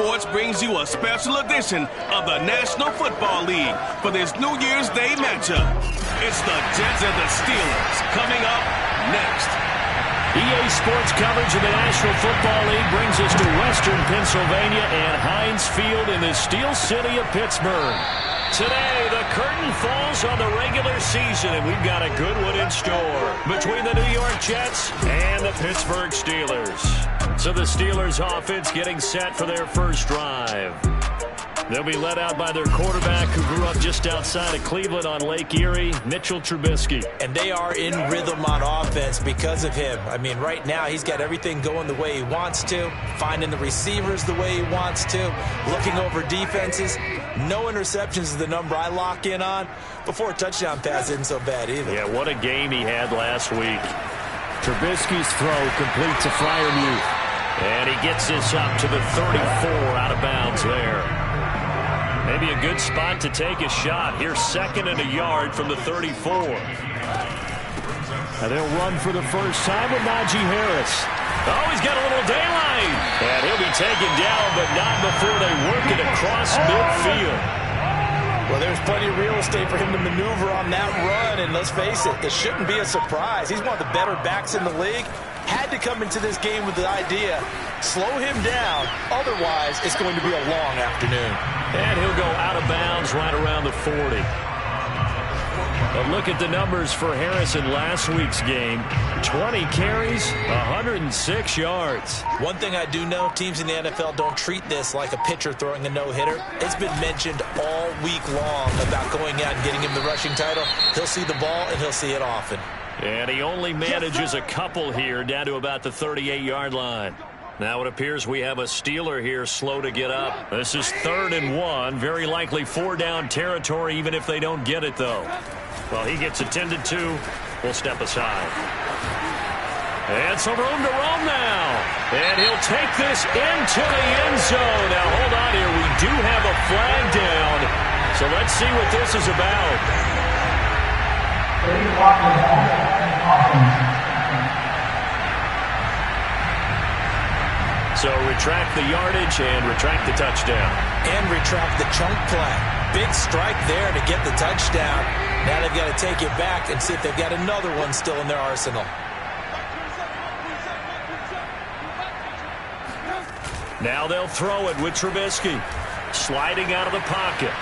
Sports brings you a special edition of the National Football League for this New Year's Day matchup. It's the Jets and the Steelers coming up next. EA Sports coverage of the National Football League brings us to Western Pennsylvania and Heinz Field in the Steel City of Pittsburgh. Today, the curtain falls on the regular season, and we've got a good one in store between the New York Jets and the Pittsburgh Steelers. So the Steelers offense getting set for their first drive. They'll be led out by their quarterback who grew up just outside of Cleveland on Lake Erie, Mitchell Trubisky. And they are in rhythm on offense because of him. I mean, right now he's got everything going the way he wants to, finding the receivers the way he wants to, looking over defenses. No interceptions is the number I lock in on. Before a touchdown pass isn't so bad either. Yeah, what a game he had last week. Trubisky's throw complete to Freiermuth. And he gets this up to the 34 out of bounds there. Maybe a good spot to take a shot. Here's 2nd and a yard from the 34. And they'll run for the first time with Najee Harris. Oh, he's got a little daylight. And he'll be taken down, but not before they work it across midfield. Well, there's plenty of real estate for him to maneuver on that run. And let's face it, it shouldn't be a surprise. He's one of the better backs in the league. Had to come into this game with the idea, slow him down. Otherwise, it's going to be a long afternoon. And he'll go out of bounds right around the 40. But look at the numbers for Harris in last week's game. 20 carries, 106 yards. One thing I do know, teams in the NFL don't treat this like a pitcher throwing a no-hitter. It's been mentioned all week long about going out and getting him the rushing title. He'll see the ball, and he'll see it often. And he only manages a couple here down to about the 38-yard line. Now it appears we have a Steeler here slow to get up. This is 3rd and 1. Very likely 4-down territory even if they don't get it, though. Well, he gets attended to. We'll step aside. And some room to roam now. And he'll take this into the end zone. Now hold on here. We do have a flag down. So let's see what this is about. So retract the yardage and retract the touchdown. And retract the chunk play. Big strike there to get the touchdown. Now they've got to take it back and see if they've got another one still in their arsenal. Now they'll throw it with Trubisky. Sliding out of the pocket.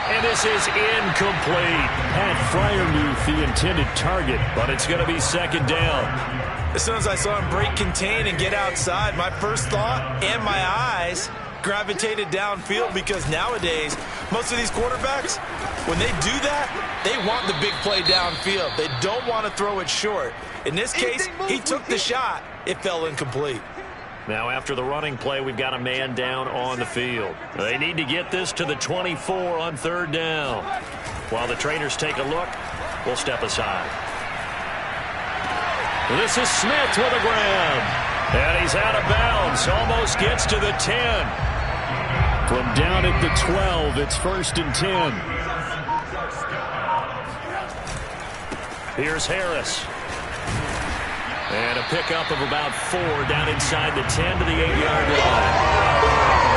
And this is incomplete. Had Freiermuth the intended target, but it's going to be 2nd down. As soon as I saw him break contain and get outside, my first thought and my eyes gravitated downfield because nowadays, most of these quarterbacks, when they do that, they want the big play downfield. They don't want to throw it short. In this case, he took the shot. It fell incomplete. Now after the running play, we've got a man down on the field. They need to get this to the 24 on 3rd down. While the trainers take a look, we'll step aside. This is Smith with a grab. And he's out of bounds. Almost gets to the 10. From down at the 12, it's 1st and 10. Here's Harris. And a pickup of about 4 down inside the 10 to the 8-yard line.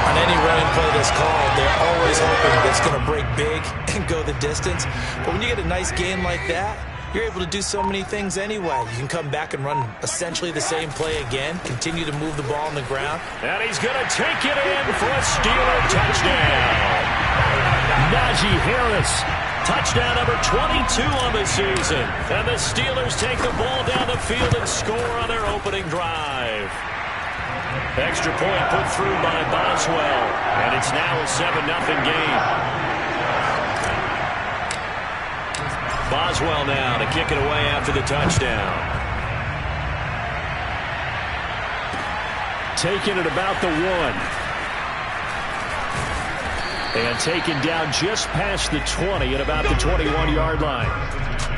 On any running play that's called, they're always hoping that it's going to break big and go the distance. But when you get a nice game like that, you're able to do so many things anyway. You can come back and run essentially the same play again, continue to move the ball on the ground. And he's going to take it in for a Steeler touchdown. Najee Harris. Touchdown number 22 on the season. And the Steelers take the ball down the field and score on their opening drive. Extra point put through by Boswell. And it's now a 7-0 game. Boswell now to kick it away after the touchdown. Taking it about the 1. And taken down just past the 20 at about the 21-yard line.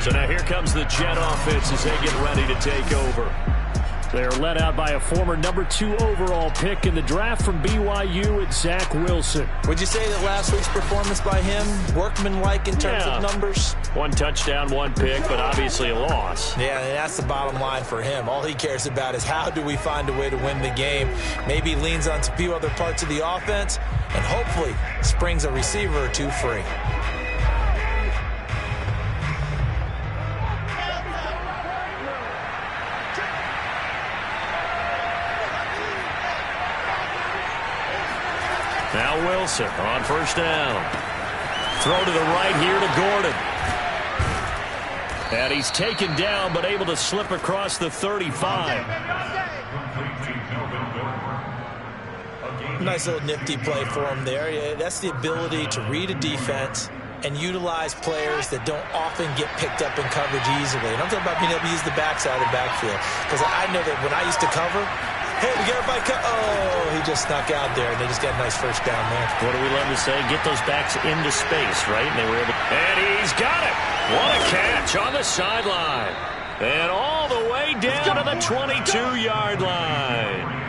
So now here comes the Jet offense as they get ready to take over. They're led out by a former #2 overall pick in the draft from BYU, it's Zach Wilson. Would you say that last week's performance by him, workmanlike in terms of numbers? 1 touchdown, 1 pick, but obviously a loss. Yeah, and that's the bottom line for him. All he cares about is how do we find a way to win the game. Maybe leans on a few other parts of the offense, and hopefully springs a receiver or two free. Now Wilson on first down. Throw to the right here to Gordon. And he's taken down but able to slip across the 35. Nice little nifty play for him there. Yeah, that's the ability to read a defense and utilize players that don't often get picked up in coverage easily. And I'm talking about being able to use the backside of the backfield. Because I know that when I used to cover, hey, we got everybody cut. Oh, he just snuck out there, and they just got a nice first down there. What do we love to say? Get those backs into space, right? And they were able to... And he's got it! What a catch on the sideline. And all the way down to the 22-yard line.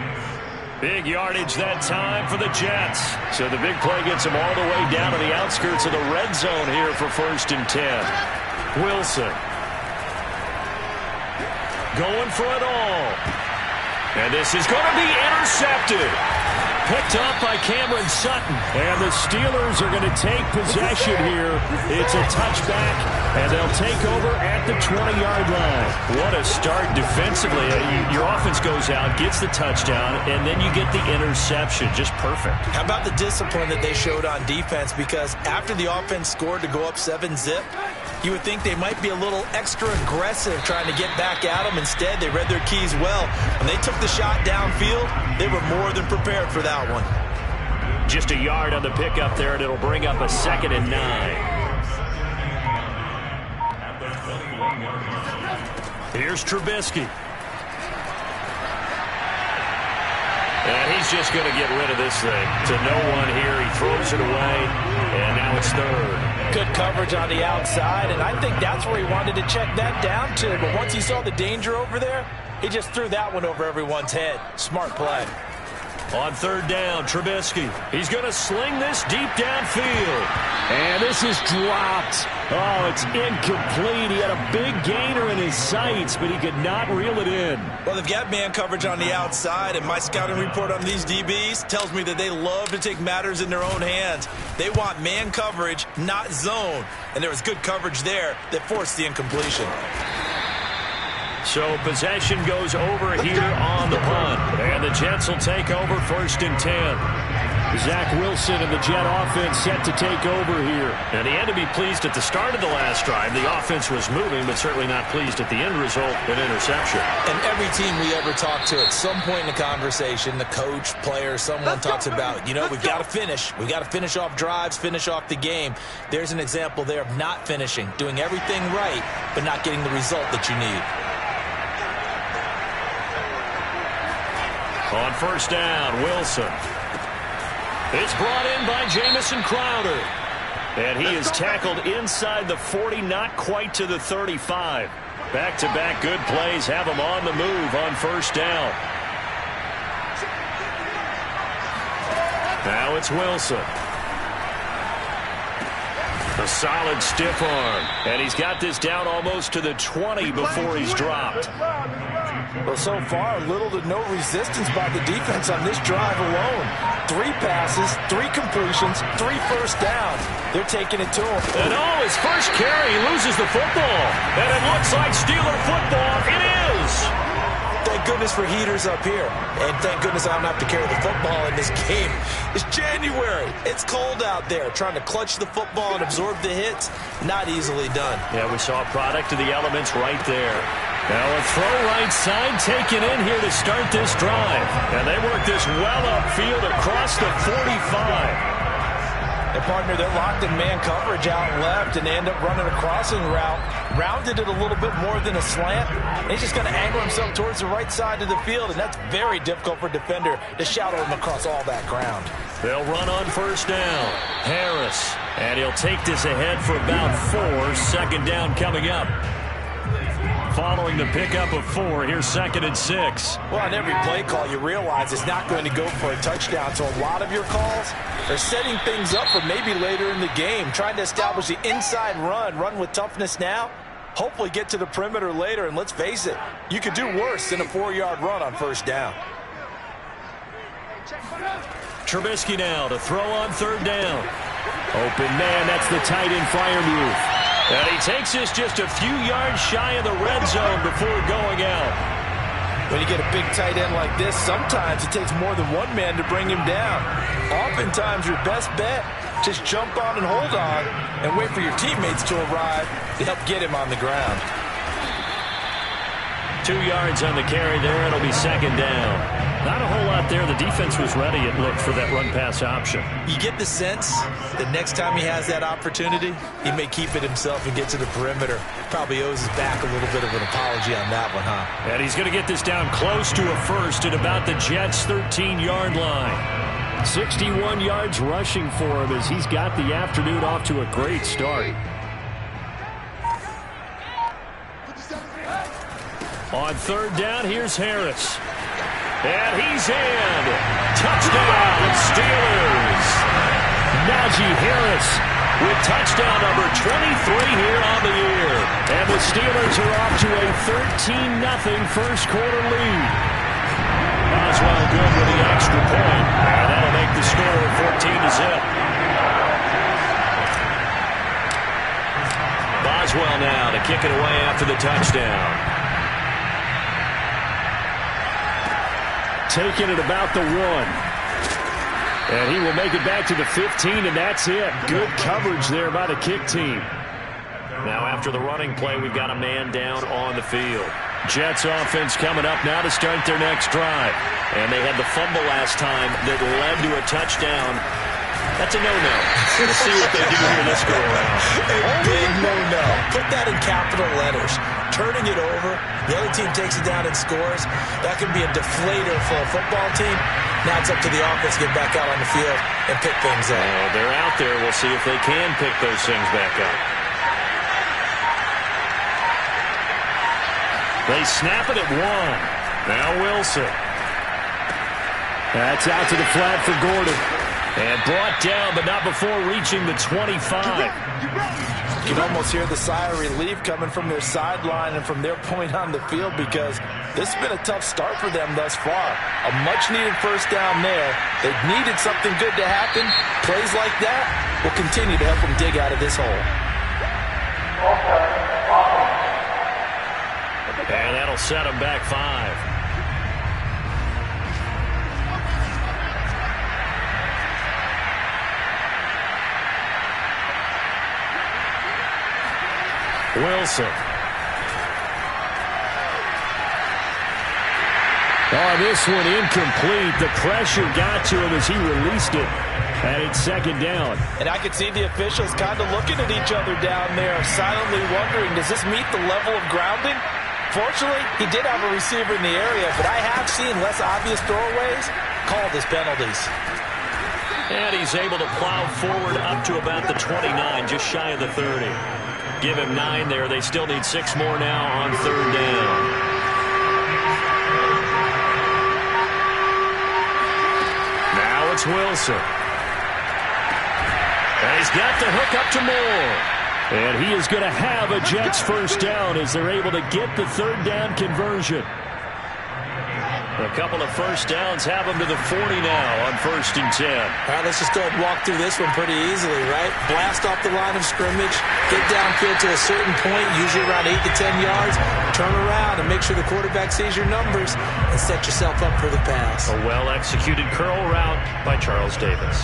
Big yardage that time for the Jets. So the big play gets them all the way down to the outskirts of the red zone here for 1st and 10. Wilson. Going for it all. And this is going to be intercepted. Picked up by Cameron Sutton. And the Steelers are going to take possession here. It's a touchback, and they'll take over at the 20-yard line. What a start defensively. Your offense goes out, gets the touchdown, and then you get the interception. Just perfect. How about the discipline that they showed on defense? Because after the offense scored to go up 7-zip, you would think they might be a little extra aggressive trying to get back at them. Instead, they read their keys well. When they took the shot downfield, they were more than prepared for that one. Just a yard on the pickup there, and it'll bring up a 2nd and 9. Here's Trubisky. And he's just going to get rid of this thing. To no one here. He throws it away, and now it's 3rd. Good coverage on the outside, and I think that's where he wanted to check that down to. But once he saw the danger over there, he just threw that one over everyone's head. Smart play. On 3rd down, Trubisky. He's going to sling this deep downfield. And this is dropped. Oh, it's incomplete. He had a big gainer in his sights, but he could not reel it in. Well, they've got man coverage on the outside, and my scouting report on these DBs tells me that they love to take matters in their own hands. They want man coverage, not zone. And there was good coverage there that forced the incompletion. So possession goes over here on the punt. And the Jets will take over 1st and 10. Zach Wilson and the Jet offense set to take over here. And he had to be pleased at the start of the last drive. The offense was moving, but certainly not pleased at the end result, an interception. And every team we ever talk to at some point in the conversation, the coach, player, someone talks about, you know, we've got to finish. We've got to finish off drives, finish off the game. There's an example there of not finishing, doing everything right, but not getting the result that you need. On 1st down, Wilson. It's brought in by Jamison Crowder. And he is tackled inside the 40, not quite to the 35. Back-to-back good plays have him on the move on 1st down. Now it's Wilson. A solid stiff arm. And he's got this down almost to the 20 before he's dropped. Well, so far, little to no resistance by the defense on this drive alone. 3 passes, 3 completions, 3 first downs. They're taking it to him. And his first carry, he loses the football. And it looks like Steeler football. It is. Thank goodness for heaters up here. And thank goodness I don't have to carry the football in this game. It's January. It's cold out there. Trying to clutch the football and absorb the hits, not easily done. Yeah, we saw a product of the elements right there. Now a throw right side taken in here to start this drive. And they work this well upfield across the 45. And partner, they're locked in man coverage out left, and they end up running a crossing route. Rounded it a little bit more than a slant. And he's just going to angle himself towards the right side of the field, and that's very difficult for a defender to shadow him across all that ground. They'll run on 1st down. Harris. And he'll take this ahead for about 4. 2nd down coming up. following the pickup of 4. Here's 2nd and 6. Well, on every play call, you realize it's not going to go for a touchdown. So a lot of your calls are setting things up for maybe later in the game, trying to establish the inside run with toughness now, hopefully get to the perimeter later. And let's face it, you could do worse than a 4-yard run on 1st down. Trubisky now to throw on 3rd down. Open man, that's the tight end flyer move. And he takes this just a few yards shy of the red zone before going out. When you get a big tight end like this, sometimes it takes more than one man to bring him down. Oftentimes, your best bet, just jump on and hold on and wait for your teammates to arrive to help get him on the ground. 2 yards on the carry there. It'll be 2nd down. Not a whole lot there. The defense was ready, it looked, for that run-pass option. You get the sense that next time he has that opportunity, he may keep it himself and get to the perimeter. Probably owes his back a little bit of an apology on that one, huh? And he's going to get this down close to a first at about the Jets' 13-yard line. 61 yards rushing for him as he's got the afternoon off to a great start. On 3rd down, here's Harris. And he's in. Touchdown, Steelers. Najee Harris with touchdown number 23 here on the year. And the Steelers are off to a 13-0 first quarter lead. Boswell good with the extra point. And that'll make the score 14-0. Boswell now to kick it away after the touchdown. Taking it about the 1. And he will make it back to the 15, and that's it. Good coverage there by the kick team. Now after the running play, we've got a man down on the field. Jets offense coming up now to start their next drive. And they had the fumble last time that led to a touchdown. That's a no-no. We'll see what they do here this go-around. A big no-no. Put that in capital letters. Turning it over, the other team takes it down and scores. That can be a deflator for a football team. Now it's up to the offense to get back out on the field and pick things up. They're out there. We'll see if they can pick those things back up. They snap it at 1. Now Wilson. That's out to the flat for Gordon. And brought down, but not before reaching the 25. You can almost hear the sigh of relief coming from their sideline and from their point on the field, because this has been a tough start for them thus far. A much-needed 1st down there. They've needed something good to happen. Plays like that will continue to help them dig out of this hole. And that'll set them back 5. Wilson. Oh, this one incomplete. The pressure got to him as he released it. And it's 2nd down. And I could see the officials kind of looking at each other down there, silently wondering, does this meet the level of grounding? Fortunately, he did have a receiver in the area, but I have seen less obvious throwaways called as penalties. And he's able to plow forward up to about the 29, just shy of the 30. Give him 9 there. They still need 6 more now on 3rd down. Now it's Wilson. And he's got the hook up to Moore. And he is going to have a Jets 1st down as they're able to get the 3rd down conversion. A couple of 1st downs have them to the 40 now on 1st and 10. All right, let's just go ahead and walk through this one pretty easily, right? Blast off the line of scrimmage, get downfield to a certain point, usually around 8 to 10 yards, turn around and make sure the quarterback sees your numbers and set yourself up for the pass. A well-executed curl route by Charles Davis.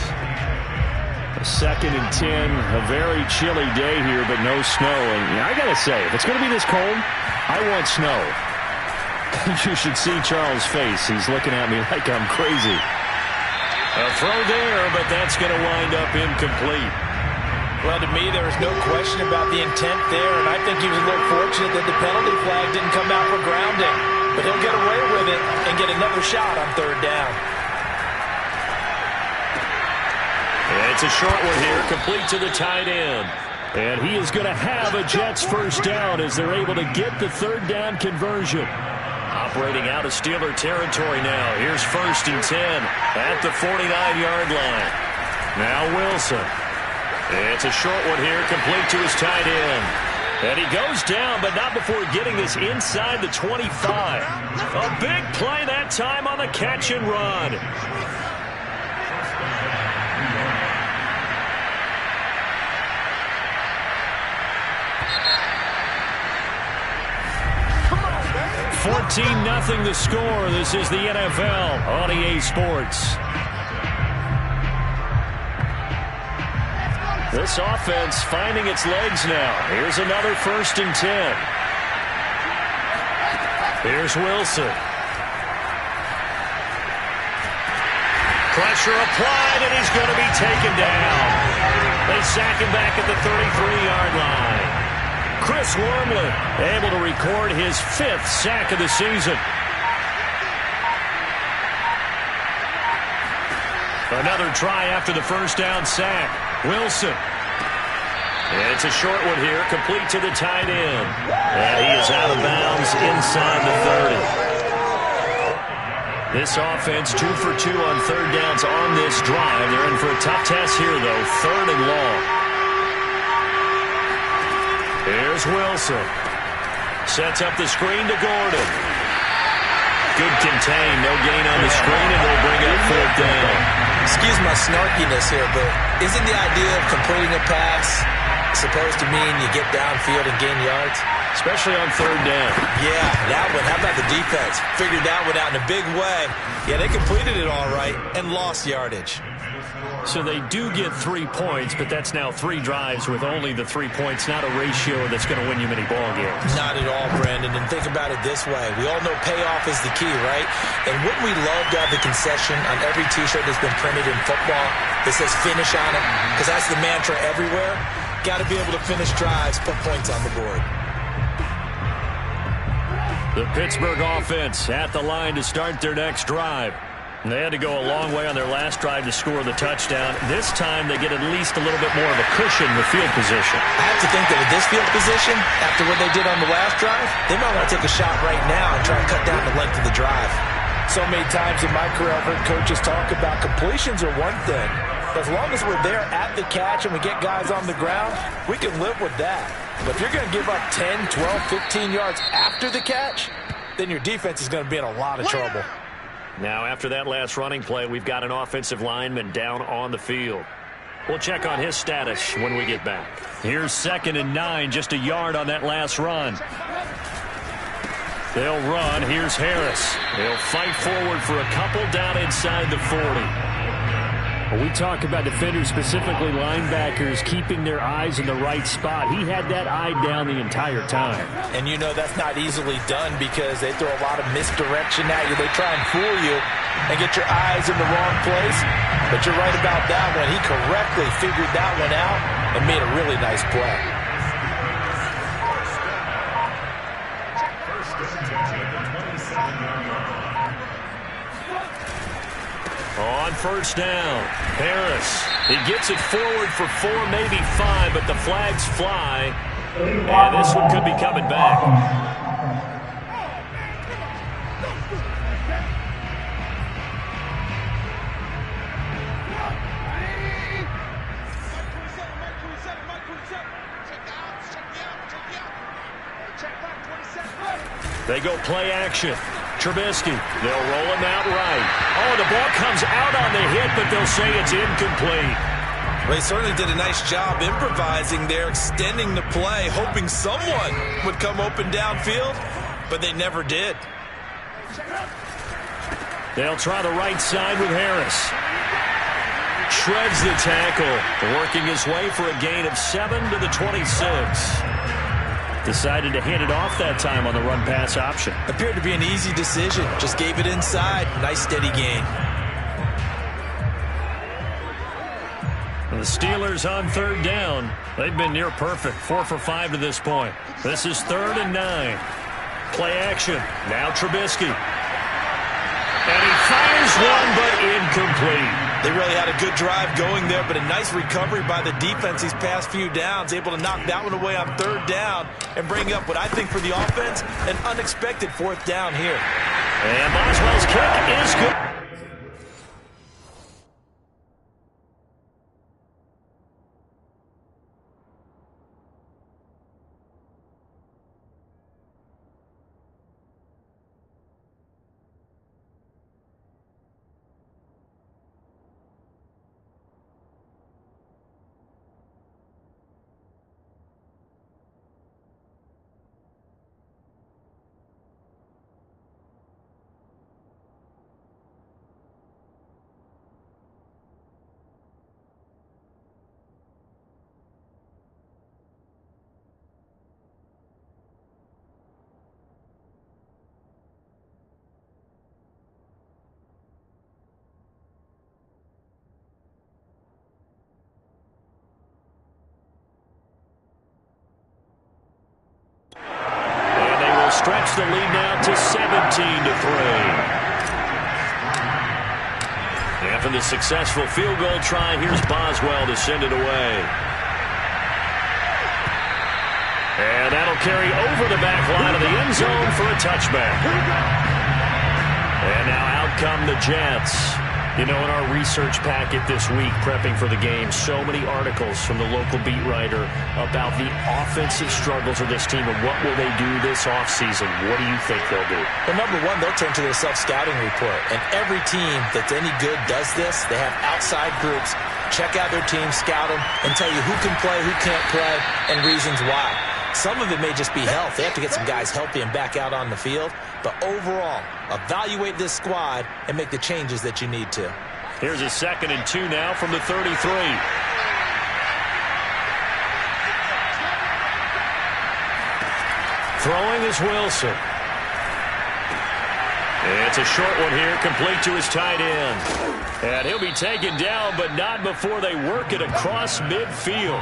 A 2nd and 10, a very chilly day here, but no snow. And I got to say, if it's going to be this cold, I want snow. You should see Charles' face. He's looking at me like I'm crazy. A throw there, but that's going to wind up incomplete. Well, to me, there was no question about the intent there, and I think he was a little fortunate that the penalty flag didn't come out for grounding. But he'll get away with it and get another shot on 3rd down. And it's a short one here, complete to the tight end. And he is going to have a Jets first down as they're able to get the third down conversion. Operating out of Steeler territory now. Here's 1st and 10 at the 49-yard line. Now Wilson. It's a short one here, complete to his tight end. And he goes down, but not before getting this inside the 25. A big play that time on the catch and run. (14-0) the score. This is the NFL on EA Sports. This offense finding its legs now. Here's another 1st and 10. Here's Wilson. Pressure applied, and he's going to be taken down. They sack him back at the 33-yard line. Chris Wormley able to record his 5th sack of the season. Another try after the first down sack. Wilson. It's a short one here, complete to the tight end. And he is out of bounds inside the 30. This offense 2 for 2 on third downs on this drive. They're in for a tough test here, though. 3rd and long. Here's Wilson. Sets up the screen to Gordon. Good contain. No gain on the screen, and they'll bring up 4th down. Excuse my snarkiness here, but isn't the idea of completing a pass supposed to mean you get downfield and gain yards? Especially on 3rd down. Yeah, that one. How about the defense? Figured that one out in a big way. Yeah, they completed it all right and lost yardage. So they do get 3 points, but that's now 3 drives with only the 3 points, not a ratio that's going to win you many ball games. Not at all, Brandon. And think about it this way. We all know payoff is the key, right? And wouldn't we love to have the concession on every T-shirt that's been printed in football that says finish on it? Because that's the mantra everywhere. Got to be able to finish drives, put points on the board. The Pittsburgh offense at the line to start their next drive. They had to go a long way on their last drive to score the touchdown. This time they get at least a little bit more of a cushion with field position. I have to think that with this field position, after what they did on the last drive, they might want to take a shot right now and try and cut down the length of the drive. So many times in my career I've heard coaches talk about completions are one thing. As long as we're there at the catch and we get guys on the ground, we can live with that. But if you're going to give up 10, 12, 15 yards after the catch, then your defense is going to be in a lot of trouble. Now, after that last running play, we've got an offensive lineman down on the field. We'll check on his status when we get back. Here's 2nd and 9, just a yard on that last run. They'll run. Here's Harris. They'll fight forward for a couple down inside the 40. When we talk about defenders, specifically linebackers, keeping their eyes in the right spot, he had that eye down the entire time. And you know that's not easily done because they throw a lot of misdirection at you. They try and fool you and get your eyes in the wrong place. But you're right about that one. He correctly figured that one out and made a really nice play. On 1st down, Harris. He gets it forward for 4, maybe 5, but the flags fly. And this one could be coming back. They go play action. Trubisky, they'll roll him out right. Oh, the ball comes out on the hit, but they'll say it's incomplete. Well, they certainly did a nice job improvising there, extending the play, hoping someone would come open downfield, but they never did. They'll try the right side with Harris. Shreds the tackle, working his way for a gain of 7 to the 26. Decided to hand it off that time on the run-pass option. Appeared to be an easy decision. Just gave it inside. Nice, steady gain. The Steelers on 3rd down. They've been near perfect. 4 for 5 to this point. This is 3rd and 9. Play action. Now Trubisky. And he fires one, but incomplete. They really had a good drive going there, but a nice recovery by the defense these past few downs, able to knock that one away on 3rd down and bring up what I think for the offense, an unexpected 4th down here. And Boswell's kick is good. Stretch the lead now to 17-3. After the successful field goal try, here's Boswell to send it away. And that'll carry over the back line of the end zone for a touchback. And now out come the Jets. You know, in our research packet this week, prepping for the game, so many articles from the local beat writer about the offensive struggles of this team and what will they do this offseason. What do you think they'll do? Well, number one, they'll turn to their self-scouting report. And every team that's any good does this. They have outside groups. Check out their team, scout them, and tell you who can play, who can't play, and reasons why. Some of it may just be health. They have to get some guys healthy and back out on the field. But overall, evaluate this squad and make the changes that you need to. Here's a 2nd and 2 now from the 33. Throwing is Wilson. It's a short one here, complete to his tight end. And he'll be taken down, but not before they work it across midfield.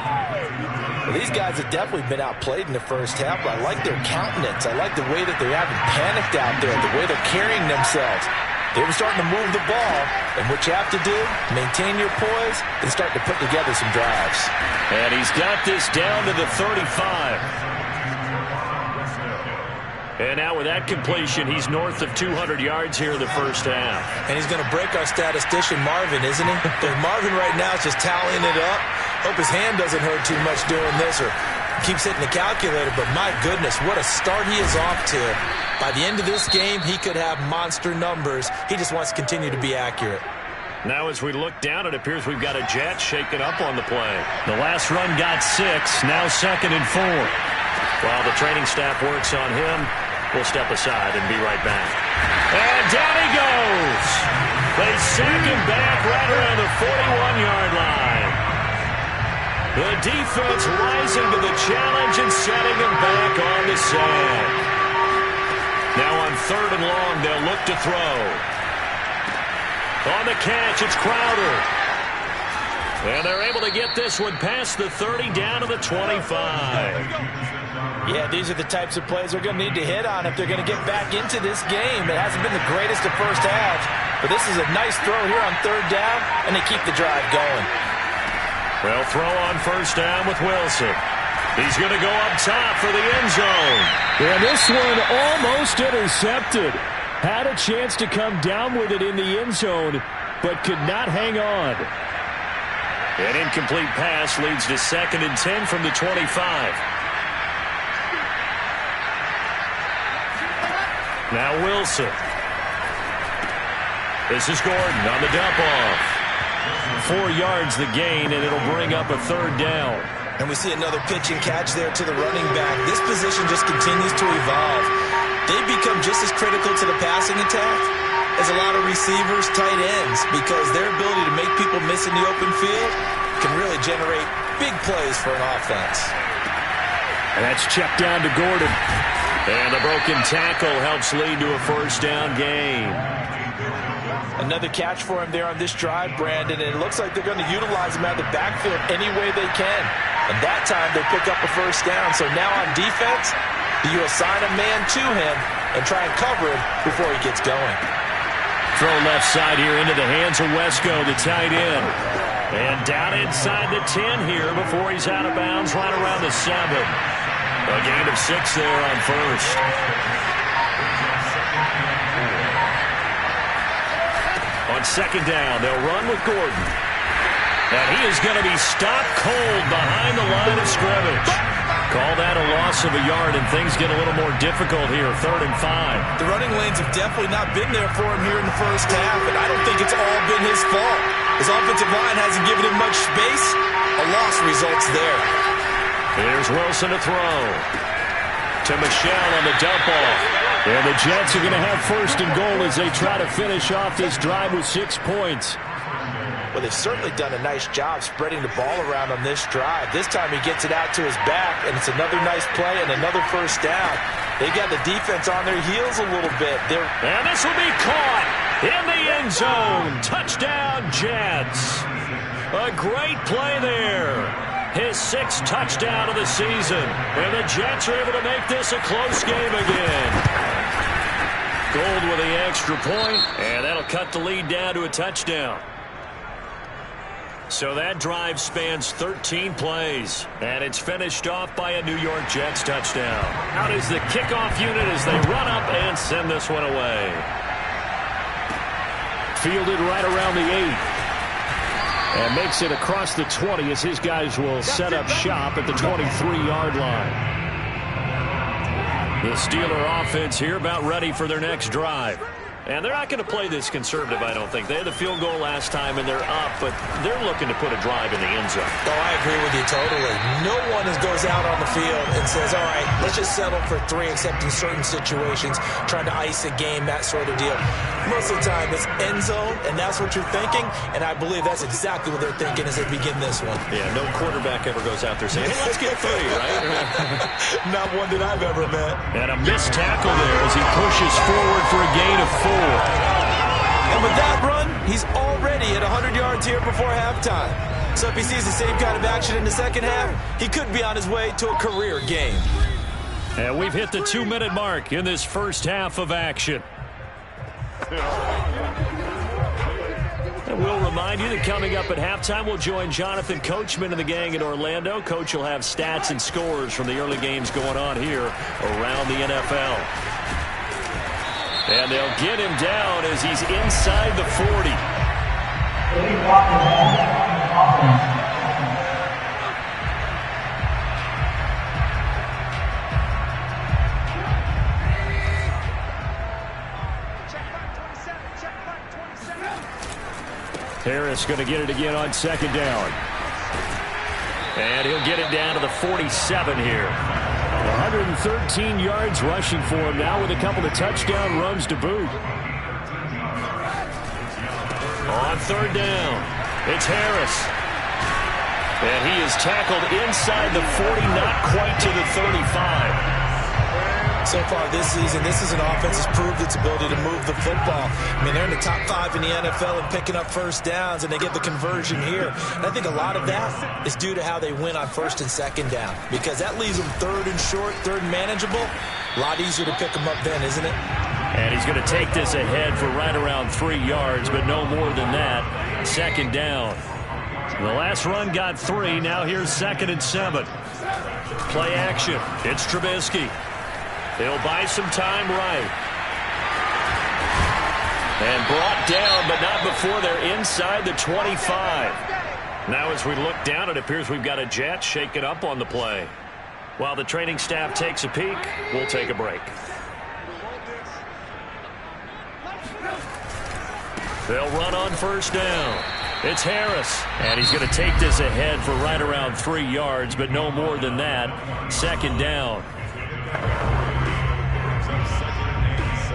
Well, these guys have definitely been outplayed in the first half, but I like their countenance. I like the way that they haven't panicked out there, the way they're carrying themselves. They were starting to move the ball, and what you have to do, maintain your poise and start to put together some drives. And he's got this down to the 35. And now with that completion, he's north of 200 yards here in the first half. And he's going to break our statistician, Marvin, isn't he? Because Marvin right now is just tallying it up. Hope his hand doesn't hurt too much doing this or keeps hitting the calculator. But my goodness, what a start he is off to. By the end of this game, he could have monster numbers. He just wants to continue to be accurate. Now as we look down, it appears we've got a Jet shaken up on the play. The last run got 6, now 2nd and 4. While the training staff works on him, we'll step aside and be right back. And down he goes. They sack him back right around the 41-yard line. The defense rising to the challenge and setting him back on the sack. Now on 3rd and long, they'll look to throw. On the catch, it's Crowder. And they're able to get this one past the 30 down to the 25. Yeah, these are the types of plays they're going to need to hit on if they're going to get back into this game. It hasn't been the greatest of first halves, but this is a nice throw here on 3rd down, and they keep the drive going. Well, throw on 1st down with Wilson. He's going to go up top for the end zone. And this one almost intercepted. Had a chance to come down with it in the end zone, but could not hang on. An incomplete pass leads to 2nd and 10 from the 25. Now Wilson. This is Gordon on the dump off. 4 yards the gain, and it'll bring up a 3rd down. And we see another pitch and catch there to the running back. This position just continues to evolve. They become just as critical to the passing attack as a lot of receivers, tight ends, because their ability to make people miss in the open field can really generate big plays for an offense. And that's checked down to Gordon. And the broken tackle helps lead to a 1st down gain. Another catch for him there on this drive, Brandon, and it looks like they're going to utilize him out of the backfield any way they can. And that time they pick up a 1st down. So now on defense, do you assign a man to him and try and cover him before he gets going? throw left side here into the hands of Wesco, the tight end. And down inside the 10 here before he's out of bounds right around the 7. A gain of 6 there on first. On second down, they'll run with Gordon. And he is going to be stopped cold behind the line of scrimmage. Call that a loss of a yard, and things get a little more difficult here, 3rd and 5. The running lanes have definitely not been there for him here in the first half, and I don't think it's all been his fault. His offensive line hasn't given him much space. A loss results there. Here's Wilson to throw. To Michelle on the dump off. And the Jets are going to have 1st and goal as they try to finish off this drive with 6 points. Well, they've certainly done a nice job spreading the ball around on this drive. This time he gets it out to his back, and it's another nice play and another first down. They got the defense on their heels a little bit. And this will be caught in the end zone. Touchdown, Jets. A great play there. His 6th touchdown of the season. And the Jets are able to make this a close game again. Gold with the extra point, and that'll cut the lead down to a touchdown. So that drive spans 13 plays, and it's finished off by a New York Jets touchdown. Out is the kickoff unit as they run up and send this one away. Fielded right around the 8. And makes it across the 20 as his guys will set up shop at the 23-yard line. The Steeler offense here about ready for their next drive. And they're not going to play this conservative, I don't think. They had the field goal last time, and they're up, but they're looking to put a drive in the end zone. Oh, I agree with you totally. No one goes out on the field and says, all right, let's just settle for 3, except in certain situations, trying to ice a game, that sort of deal. Most of the time, it's end zone, and that's what you're thinking, and I believe that's exactly what they're thinking as they begin this one. Yeah, no quarterback ever goes out there saying, hey, let's get 3, right? Not one that I've ever met. And a missed tackle there as he pushes forward for a gain of 4. And with that run, he's already at 100 yards here before halftime. So if he sees the same kind of action in the second half, he could be on his way to a career game. And we've hit the 2-minute mark in this first half of action. And we'll remind you that coming up at halftime, we'll join Jonathan Coachman and the gang in Orlando. Coach will have stats and scores from the early games going on here around the NFL. And they'll get him down as he's inside the 40. Harris going to get it again on second down. And he'll get it down to the 47 here. 113 yards rushing for him now with a couple of touchdown runs to boot. On third down, it's Harris. And he is tackled inside the 40, not quite to the 35. So far this season, this is an offense that's proved its ability to move the football. I mean, they're in the top 5 in the NFL and picking up first downs, and they get the conversion here. And I think a lot of that is due to how they win on first and second down, because that leaves them 3rd and short, 3rd and manageable. A lot easier to pick them up then, isn't it? And he's going to take this ahead for right around 3 yards, but no more than that. Second down. The last run got 3. Now here's 2nd and 7. Play action. It's Trubisky. He'll buy some time right. And brought down, but not before they're inside the 25. Now as we look down, it appears we've got a Jet shaken up on the play. While the training staff takes a peek, we'll take a break. They'll run on first down. It's Harris. And he's going to take this ahead for right around 3 yards, but no more than that. Second down.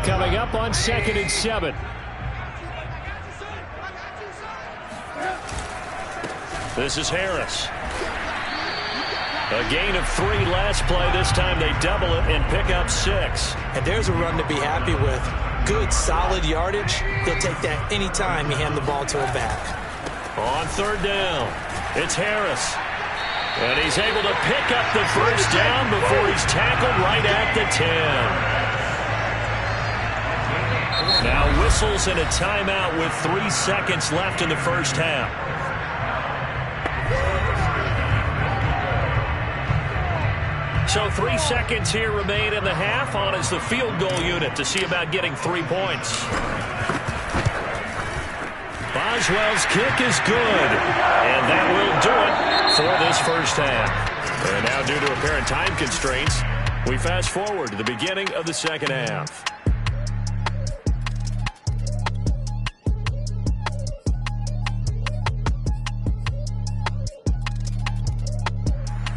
Coming up on 2nd and 7. This is Harris. A gain of 3 last play. This time they double it and pick up 6. And there's a run to be happy with. Good, solid yardage. He'll take that any time you hand the ball to a back. On third down, it's Harris. And he's able to pick up the first down before he's tackled right at the 10. Now whistles and a timeout with 3 seconds left in the first half. So 3 seconds here remain in the half. On is the field goal unit to see about getting 3 points. Boswell's kick is good. And that will do it for this first half. And now due to apparent time constraints, we fast forward to the beginning of the second half.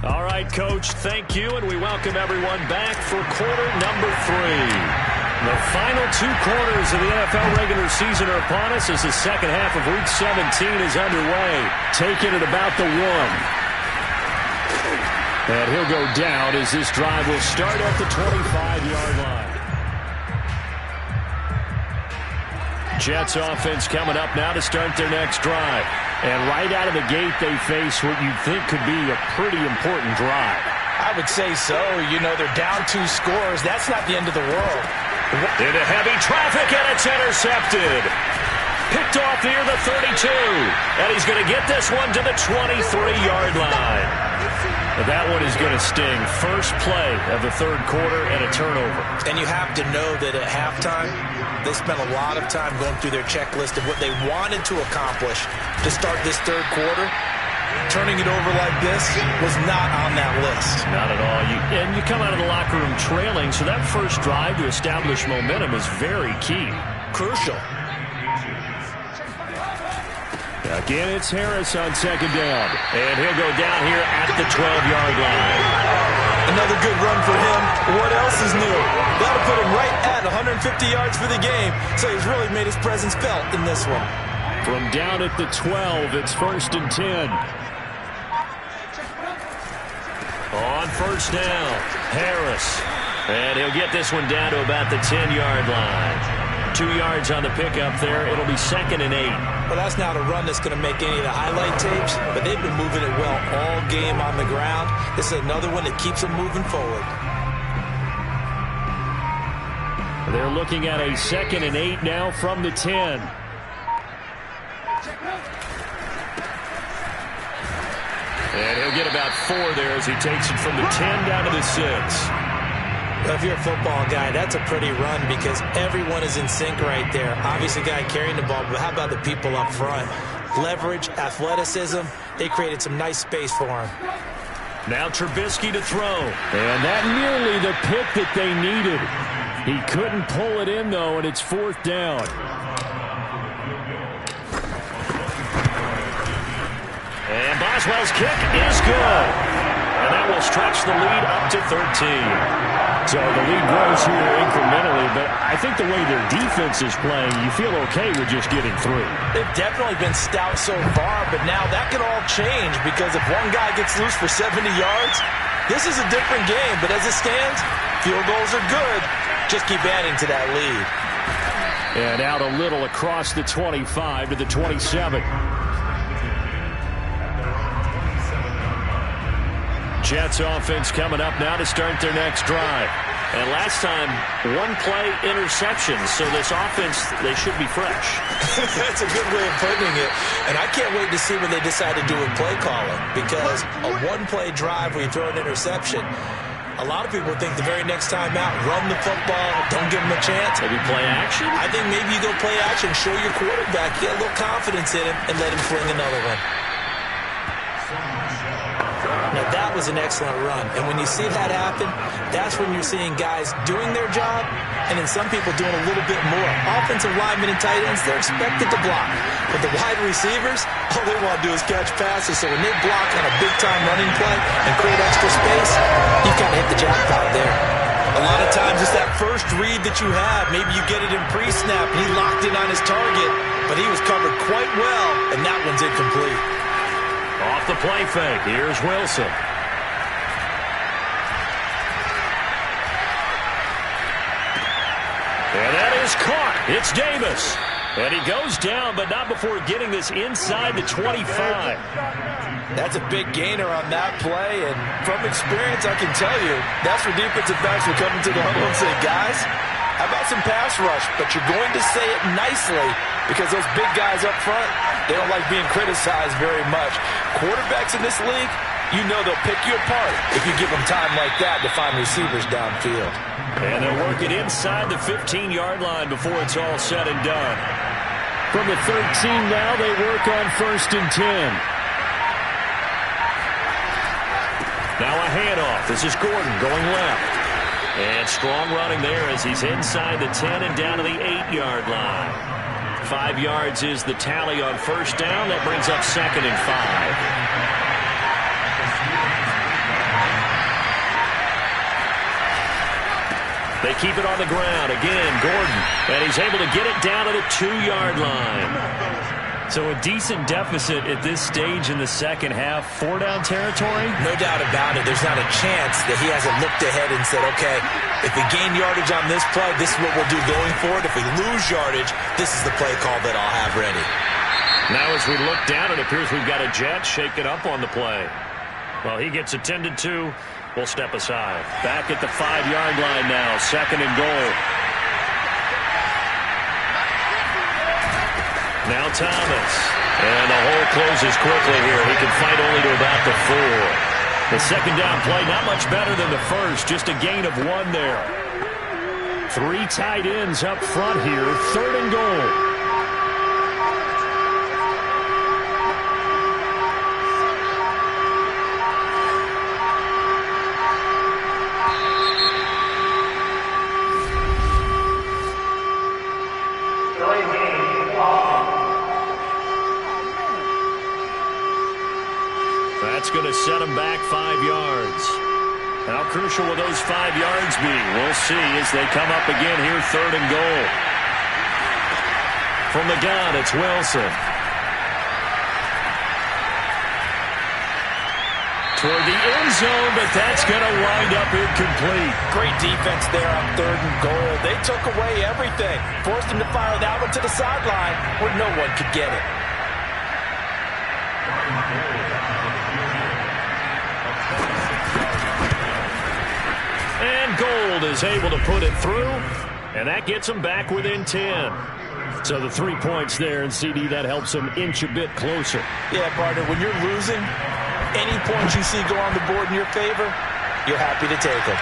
All right, Coach, thank you, and we welcome everyone back for quarter number 3. The final 2 quarters of the NFL regular season are upon us as the second half of Week 17 is underway. Taking it about the 1. And he'll go down as this drive will start at the 25-yard line. Jets offense coming up now to start their next drive. And right out of the gate, they face what you'd think could be a pretty important drive. I would say so. You know, they're down 2 scores. That's not the end of the world. Into heavy traffic, and it's intercepted. Picked off near the 32. And he's going to get this one to the 23-yard line. That one is going to sting. First play of the third quarter and a turnover. And you have to know that at halftime, they spent a lot of time going through their checklist of what they wanted to accomplish to start this third quarter. Turning it over like this was not on that list. Not at all. And you come out of the locker room trailing, so that first drive to establish momentum is very key. Crucial. Again, it's Harris on second down. And he'll go down here at the 12-yard line. Another good run for him. What else is new? That'll put him right at 150 yards for the game. So he's really made his presence felt in this one. From down at the 12, it's 1st and 10. On first down, Harris. And he'll get this one down to about the 10-yard line. 2 yards on the pickup there. It'll be 2nd and 8. Well, that's not a run that's going to make any of the highlight tapes, but they've been moving it well all game on the ground. This is another one that keeps them moving forward. They're looking at a 2nd and 8 now from the 10. And he'll get about 4 there as he takes it from the 10 down to the 6. If you're a football guy, that's a pretty run because everyone is in sync right there. Obviously, guy carrying the ball, but how about the people up front? Leverage, athleticism, they created some nice space for him. Now Trubisky to throw. And that nearly the pick that they needed. He couldn't pull it in, though, and it's 4th down. And Boswell's kick is good. And that will stretch the lead up to 13. So the lead grows here incrementally, but I think the way their defense is playing, you feel okay with just getting 3. They've definitely been stout so far, but now that could all change because if one guy gets loose for 70 yards, this is a different game. But as it stands, field goals are good. Just keep adding to that lead. And out a little across the 25 to the 27. Jets offense coming up now to start their next drive. And last time, 1-play interception. So this offense, they should be fresh. That's a good way of putting it. And I can't wait to see what they decide to do with play calling. Because a 1-play drive where you throw an interception, a lot of people think the very next time out, run the football, don't give them a chance. Maybe play action? I think maybe you go play action, show your quarterback, get a little confidence in him, and let him fling another one. Now, that was an excellent run. And when you see that happen, that's when you're seeing guys doing their job and then some people doing a little bit more. Offensive linemen and tight ends, they're expected to block. But the wide receivers, all they want to do is catch passes. So when they block on a big-time running play and create extra space, you kind of hit the jackpot there. A lot of times it's that first read that you have. Maybe you get it in pre-snap and he locked in on his target, but he was covered quite well, and that one's incomplete. Off the play fake, here's Wilson. And that is caught. It's Davis. And he goes down, but not before getting this inside the 25. That's a big gainer on that play, and from experience, I can tell you, that's where defensive backs will come into the huddle and say, guys, How about some pass rush? But you're going to say it nicely because those big guys up front, they don't like being criticized very much. Quarterbacks in this league, you know they'll pick you apart if you give them time like that to find receivers downfield. And they'll work it inside the 15-yard line before it's all said and done. From the 13 now, they work on 1st and 10. Now a handoff. This is Gordon going left. And strong running there as he's inside the 10 and down to the 8-yard line. 5 yards is the tally on 1st down. That brings up 2nd and 5. They keep it on the ground. Again, Gordon. And he's able to get it down to the 2-yard line. So a decent deficit at this stage in the second half. 4-down territory? No doubt about it. There's not a chance that he hasn't looked ahead and said, okay, if we gain yardage on this play, this is what we'll do going forward. If we lose yardage, this is the play call that I'll have ready. Now as we look down, it appears we've got a jet shaking up on the play. Well, he gets attended to. We'll step aside. Back at the 5-yard line now. 2nd and goal. Now Thomas. And the hole closes quickly here. He can fight only to about the 4. The 2nd down play, not much better than the first. Just a gain of 1 there. 3 tight ends up front here. 3rd and goal. That's going to set him back 5 yards. How crucial will those 5 yards be? We'll see as they come up again here, 3rd and goal. From the gun, it's Wilson. Toward the end zone, but that's going to wind up incomplete. Great defense there on 3rd and goal. They took away everything. Forced him to fire that one to the sideline where no one could get it. And Gold is able to put it through, and that gets them back within 10. So the 3 points there, and CD, that helps them inch a bit closer. Yeah, partner, when you're losing, any points you see go on the board in your favor, you're happy to take them.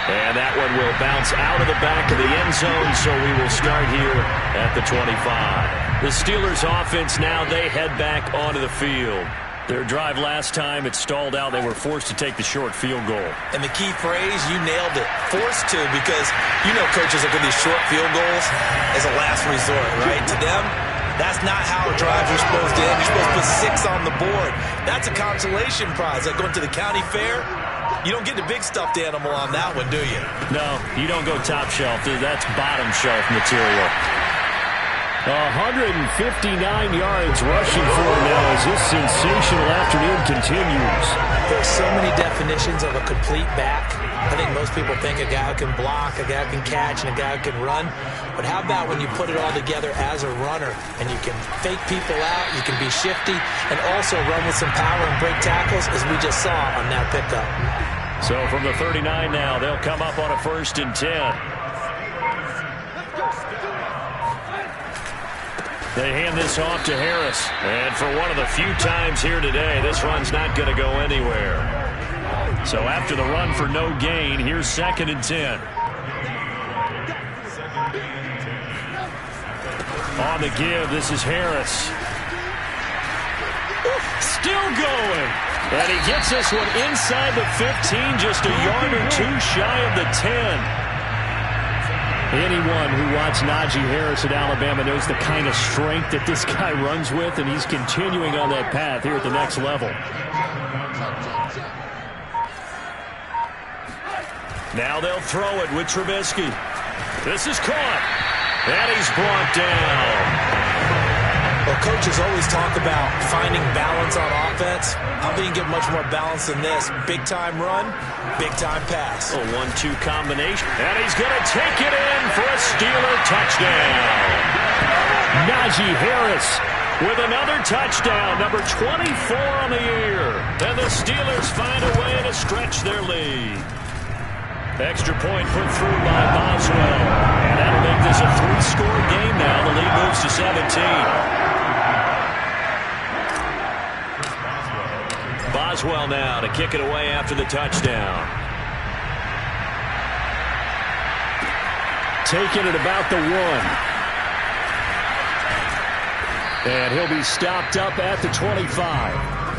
And that one will bounce out of the back of the end zone, so we will start here at the 25. The Steelers offense now, they head back onto the field. Their drive last time, it stalled out. They were forced to take the short field goal. And the key phrase, you nailed it. Forced to, because you know coaches look at these short field goals as a last resort, right? To them, that's not how drives are supposed to end. You're supposed to put 6 on the board. That's a consolation prize. Like going to the county fair, you don't get the big stuffed animal on that one, do you? No, you don't go top shelf. That's bottom shelf material. 159 yards rushing for him now as this sensational afternoon continues. There's so many definitions of a complete back. I think most people think a guy who can block, a guy who can catch, and a guy who can run. But how about when you put it all together as a runner and you can fake people out, you can be shifty, and also run with some power and break tackles, as we just saw on that pickup. So from the 39 now, they'll come up on a 1st and 10. They hand this off to Harris. And for one of the few times here today, this run's not going to go anywhere. So after the run for no gain, here's 2nd and 10. On the give, this is Harris. Still going. And he gets this one inside the 15, just a yard or 2 shy of the 10. Anyone who watched Najee Harris at Alabama knows the kind of strength that this guy runs with, and he's continuing on that path here at the next level. Now they'll throw it with Trubisky. This is caught. And he's brought down. Well, coaches always talk about finding balance on offense. I don't think you get much more balance than this. Big-time run, big-time pass. A 1-2 combination. And he's going to take it in for a Steeler touchdown. Najee Harris with another touchdown, number 24 on the year. And the Steelers find a way to stretch their lead. Extra point put through by Boswell. And that'll make this a 3-score game now. The lead moves to 17. Boswell now to kick it away after the touchdown. Taking it about the 1. And he'll be stopped up at the 25.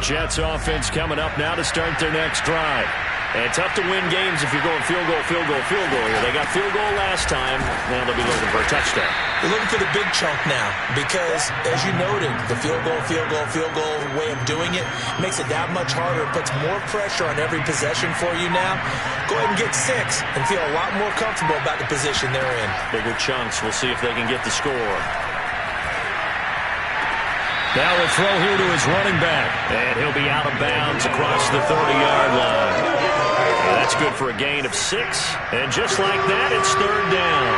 Jets offense coming up now to start their next drive. And tough to win games if you're going field goal, field goal, field goal here. They got field goal last time. Now they'll be looking for a touchdown. They're looking for the big chunk now because, as you noted, the field goal way of doing it makes it that much harder. It puts more pressure on every possession for you now. Go ahead and get 6 and feel a lot more comfortable about the position they're in. Bigger chunks. We'll see if they can get the score. Now a throw here to his running back. And he'll be out of bounds across the 30-yard line. And that's good for a gain of 6. And just like that, it's 3rd down.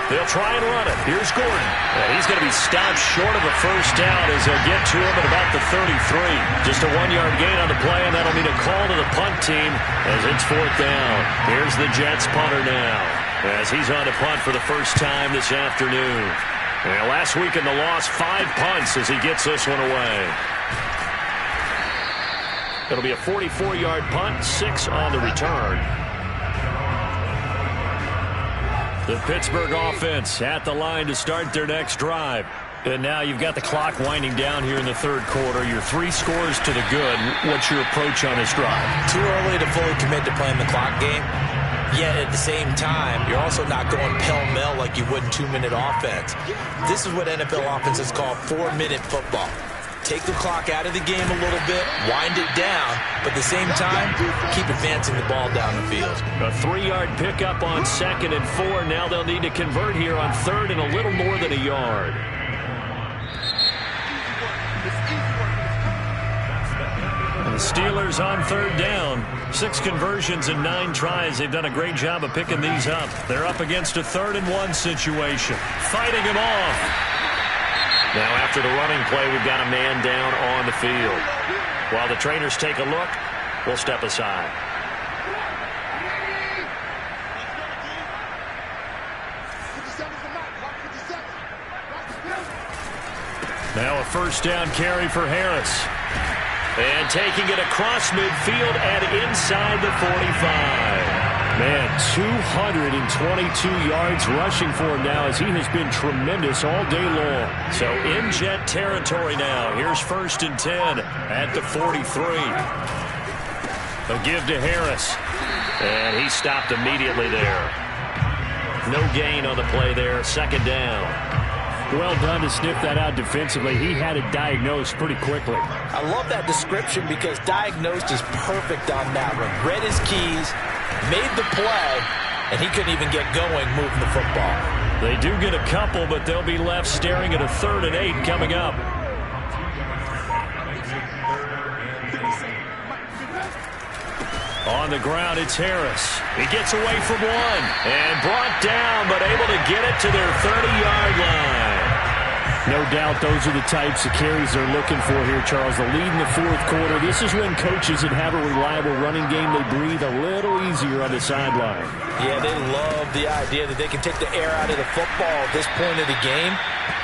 They'll try and run it. Here's Gordon. And he's going to be stopped short of a first down as they'll get to him at about the 33. Just a 1-yard gain on the play, and that'll mean a call to the punt team as it's 4th down. Here's the Jets punter now, as he's on to punt for the first time this afternoon. And last week in the loss, 5 punts as he gets this one away. It'll be a 44-yard punt, 6 on the return. The Pittsburgh offense at the line to start their next drive. And now you've got the clock winding down here in the 3rd quarter. You're 3 scores to the good. What's your approach on this drive? Too early to fully commit to playing the clock game. Yet at the same time, you're also not going pell-mell like you would in 2-minute offense. This is what NFL offenses call 4-minute football. Take the clock out of the game a little bit, wind it down, but at the same time, keep advancing the ball down the field. A 3-yard pickup on 2nd and 4. Now they'll need to convert here on 3rd and a little more than a yard. And the Steelers on 3rd down. 6 conversions and 9 tries. They've done a great job of picking these up. They're up against a 3rd and 1 situation. Fighting him off. Now after the running play, we've got a man down on the field. While the trainers take a look, we'll step aside. Now a first down carry for Harris. And taking it across midfield and inside the 45. Man, 222 yards rushing for him now as he has been tremendous all day long. So in Jet territory now. Here's 1st and 10 at the 43. A give to Harris. And he stopped immediately there. No gain on the play there. 2nd down. Well done to sniff that out defensively. He had it diagnosed pretty quickly. I love that description because diagnosed is perfect on that one. Read his keys, made the play, and he couldn't even get going moving the football. They do get a couple, but they'll be left staring at a 3rd and 8 coming up. On the ground, it's Harris. He gets away from one and brought down, but able to get it to their 30-yard line. No doubt those are the types of carries they're looking for here, Charles. The lead in the 4th quarter. This is when coaches that have a reliable running game, they breathe a little easier on the sideline. Yeah, they love the idea that they can take the air out of the football at this point of the game.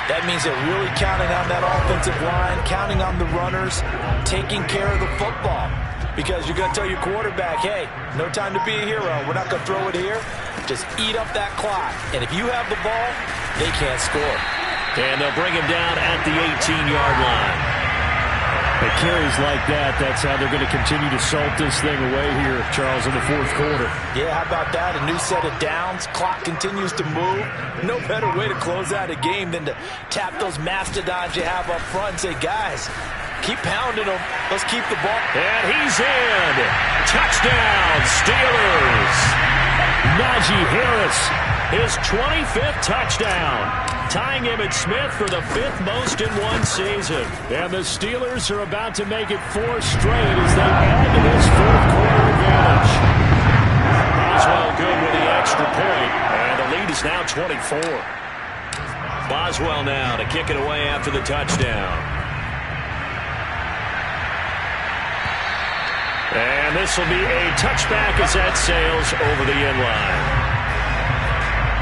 That means they're really counting on that offensive line, counting on the runners, taking care of the football. Because you're going to tell your quarterback, hey, no time to be a hero. We're not going to throw it here. Just eat up that clock. And if you have the ball, they can't score. And they'll bring him down at the 18-yard line. At carries like that, that's how they're going to continue to salt this thing away here, Charles, in the 4th quarter. Yeah, how about that? A new set of downs. Clock continues to move. No better way to close out a game than to tap those mastodons you have up front and say, guys, keep pounding them. Let's keep the ball. And he's in. Touchdown, Steelers. Najee Harris. His 25th touchdown. Tying him at Smith for the 5th most in one season. And the Steelers are about to make it 4 straight as they add to this 4th quarter advantage. Boswell good with the extra point. And the lead is now 24. Boswell now to kick it away after the touchdown. And this will be a touchback as that sails over the end line.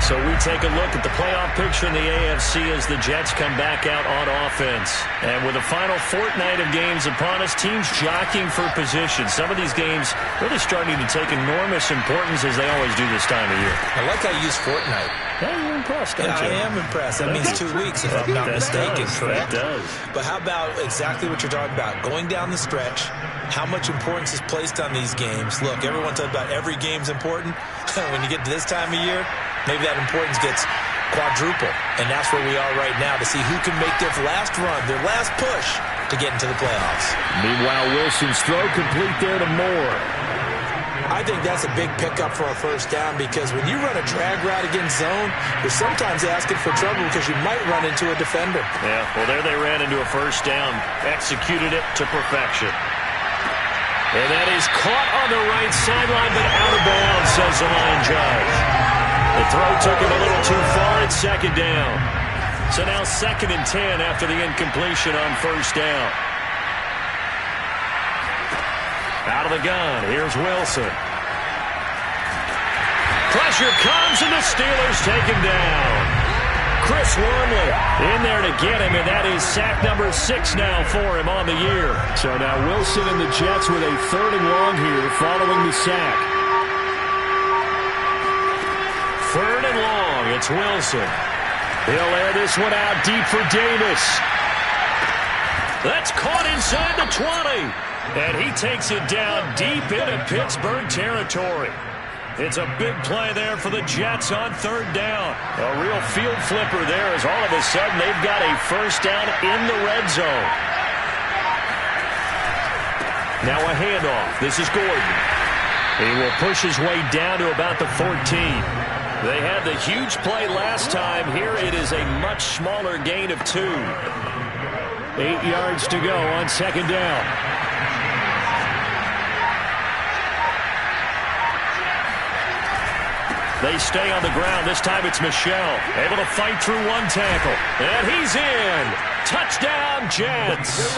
So we take a look at the playoff picture in the AFC as the Jets come back out on offense. And with the final fortnight of games upon us, teams jockeying for position. Some of these games really starting to take enormous importance as they always do this time of year. I like how you use fortnight. Yeah, you're impressed, don't you? I am impressed. That means 2 weeks, if I'm not mistaken, correct? That does. But how about exactly what you're talking about? Going down the stretch, how much importance is placed on these games? Look, everyone talks about every game's important. When you get to this time of year, maybe that importance gets quadruple. And that's where we are right now to see who can make their last run, their last push to get into the playoffs. Meanwhile, Wilson's throw complete there to Moore. I think that's a big pickup for a first down because when you run a drag route against zone, you're sometimes asking for trouble because you might run into a defender. Yeah, well, there they ran into a first down, executed it to perfection. And that is caught on the right sideline, but out of bounds, says the line judge. The throw took him a little too far at second down. So now 2nd and 10 after the incompletion on first down. Out of the gun, here's Wilson. Pressure comes, and the Steelers take him down. Chris Wormley in there to get him, and that is sack number 6 now for him on the year. So now Wilson and the Jets with a 3rd and long here following the sack. 3rd and long, it's Wilson. He'll air this one out deep for Davis. That's caught inside the 20. And he takes it down deep into Pittsburgh territory. It's a big play there for the Jets on 3rd down. A real field flipper there as all of a sudden they've got a first down in the red zone. Now a handoff. This is Gordon. He will push his way down to about the 14. They had the huge play last time. Here it is a much smaller gain of 2. 8 yards to go on 2nd down. They stay on the ground. This time it's Michel. Able to fight through one tackle. And he's in. Touchdown, Jets.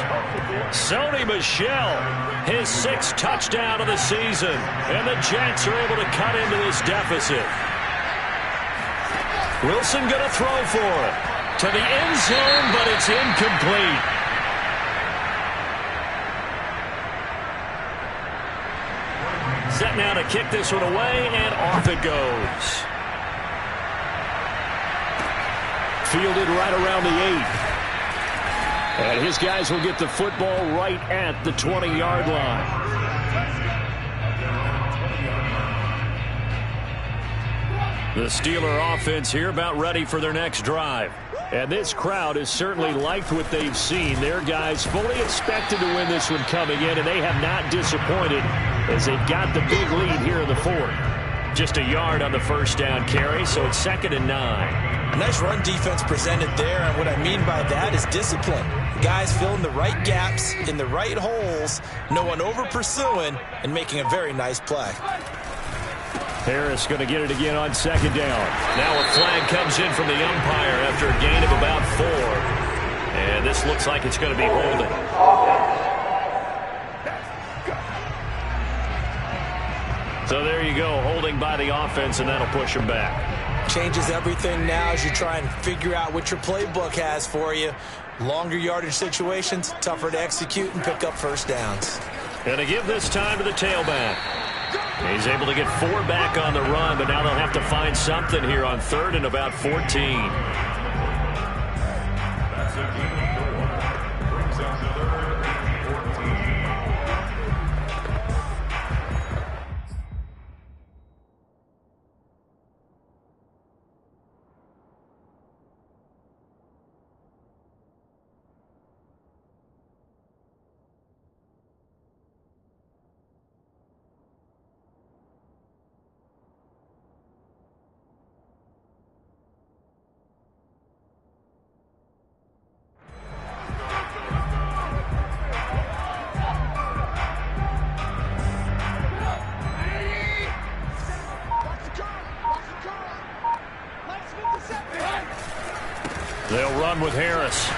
Sony Michel, his 6th touchdown of the season. And the Jets are able to cut into this deficit. Wilson going to throw for it. To the end zone, but it's incomplete. Set now to kick this one away, and off it goes. Fielded right around the 8. And his guys will get the football right at the 20-yard line. The Steeler offense here about ready for their next drive. And this crowd has certainly liked what they've seen. Their guys fully expected to win this one coming in, and they have not disappointed as they've got the big lead here in the 4th. Just a yard on the first down carry, so it's 2nd and 9. Nice run defense presented there, and what I mean by that is discipline. Guys filling the right gaps in the right holes, no one over-pursuing, and making a very nice play. Harris going to get it again on 2nd down. Now a flag comes in from the umpire after a gain of about 4. And this looks like it's going to be holding. So there you go, holding by the offense, and that'll push them back. Changes everything now as you try and figure out what your playbook has for you. Longer yardage situations, tougher to execute and pick up first downs. And to give this time to the tailback. He's able to get 4 back on the run, but now they'll have to find something here on 3rd and about 14. They'll run with Harris.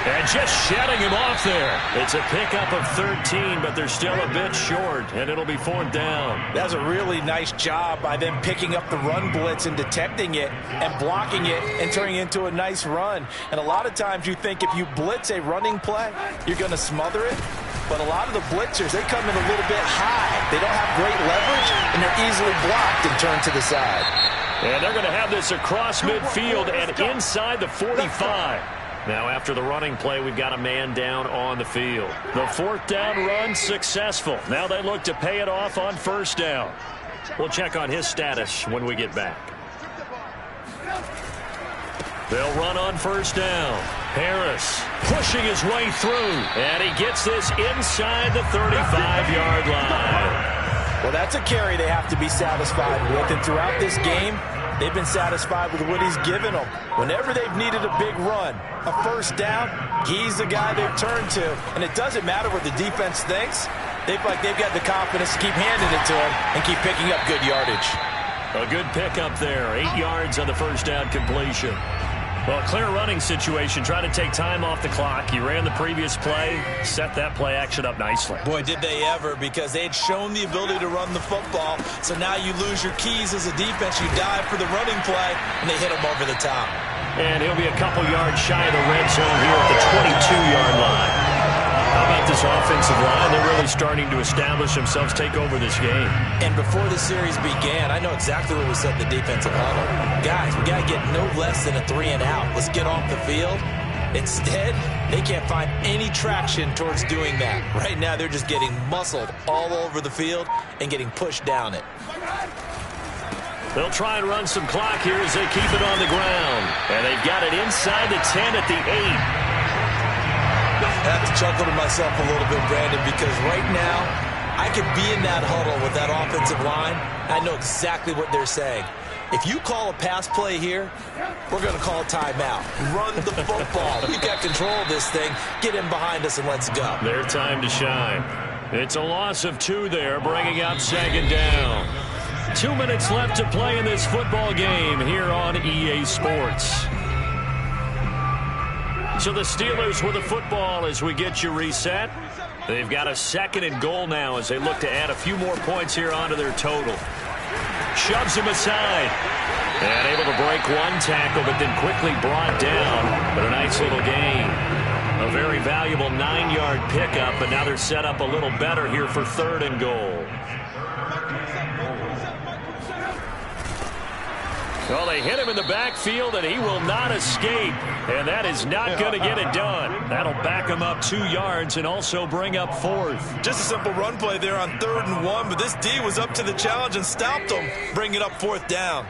And just shedding him off there. It's a pickup of 13, but they're still a bit short, and it'll be 4th down. That's a really nice job by them picking up the run blitz and detecting it and blocking it and turning it into a nice run. And a lot of times you think if you blitz a running play, you're going to smother it. But a lot of the blitzers, they come in a little bit high. They don't have great leverage, and they're easily blocked and turned to the side. And they're going to have this across midfield and inside the 45. Now, after the running play, we've got a man down on the field. The 4th down run successful. Now they look to pay it off on 1st down. We'll check on his status when we get back. They'll run on 1st down. Harris pushing his way through, and he gets this inside the 35-yard line. Well, that's a carry they have to be satisfied with, and throughout this game, they've been satisfied with what he's given them. Whenever they've needed a big run, a 1st down, he's the guy they've turned to. And it doesn't matter what the defense thinks. They've got the confidence to keep handing it to him and keep picking up good yardage. A good pickup there. 8 yards on the 1st down completion. Well, clear running situation. Trying to take time off the clock. He ran the previous play, set that play action up nicely. Boy, did they ever, because they had shown the ability to run the football. So now you lose your keys as a defense. You dive for the running play, and they hit him over the top. And he'll be a couple yards shy of the red zone here at the 22-yard line. How about this offensive line? They're really starting to establish themselves, take over this game. And before the series began, I know exactly what we said in the defensive huddle. Guys, we got to get no less than a 3-and-out. Let's get off the field. Instead, they can't find any traction towards doing that. Right now, they're just getting muscled all over the field and getting pushed down it. They'll try and run some clock here as they keep it on the ground. And they've got it inside the 10 at the 8. I have to chuckle to myself a little bit, Brandon, because right now I could be in that huddle with that offensive line. I know exactly what they're saying. If you call a pass play here, we're going to call a timeout. Run the football. We've got control of this thing. Get in behind us and let's go. Their time to shine. It's a loss of 2 there, bringing up 2nd down. 2 minutes left to play in this football game here on EA Sports. So the Steelers with the football as we get you reset. They've got a 2nd and goal now as they look to add a few more points here onto their total. Shoves him aside. And able to break one tackle, but then quickly brought down. But a nice little gain. A very valuable 9-yard pickup, but now they're set up a little better here for 3rd and goal. Well, they hit him in the backfield, and he will not escape. And that is not going to get it done. That'll back him up 2 yards and also bring up 4th. Just a simple run play there on 3rd and 1, but this D was up to the challenge and stopped him, bringing up 4th down.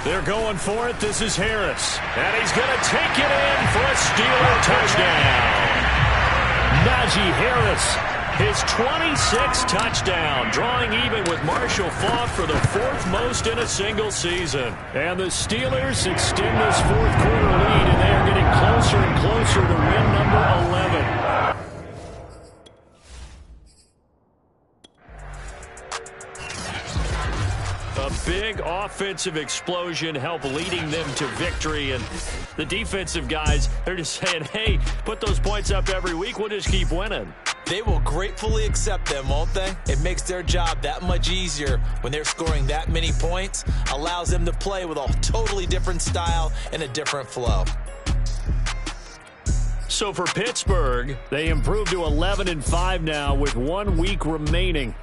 They're going for it. This is Harris. And he's going to take it in for a Steeler touchdown. Najee Harris. His 26th touchdown, drawing even with Marshall Faulk for the 4th most in a single season. And the Steelers extend this 4th quarter lead, and they are getting closer and closer to win number 11. A big offensive explosion helped leading them to victory, and the defensive guys, they're just saying, hey, put those points up every week, we'll just keep winning. They will gratefully accept them, won't they? It makes their job that much easier when they're scoring that many points. Allows them to play with a totally different style and a different flow. So for Pittsburgh, they improved to 11-5 now with 1 week remaining.